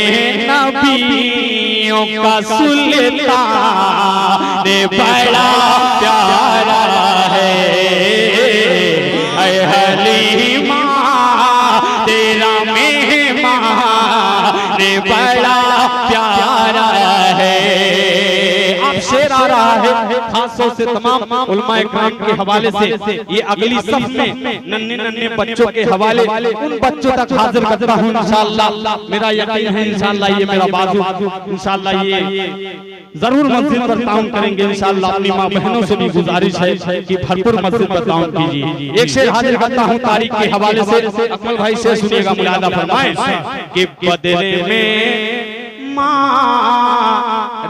में नबियों का सुल्तान बड़ा प्यारा है। हलीमा तेरा मेहमान बड़ा प्यारा है। अब शेर आ रहा है खासों से तमाम उलमाए किराम के हवाले से, ये अगली सफ में नन्हे नन्हे बच्चों के हवाले उन बच्चों तक हाजिर करता हूँ इंशाअल्लाह। मेरा यकीन है इंशाअल्लाह ये मेरा बाजू इंशाअल्लाह ये जरूर मस्जिद पर ताउन करेंगे इंशाअल्लाह। अपनी माँ बहनों से भी गुजारिश है कि भरपूर मस्जिद पर ताउन कीजिए। एक शेर हाजिर करता हूँ तारीख के हवाले से, अकमल भाई से सुनिएगा, मुलादा फरमाएं कि बदले में माँ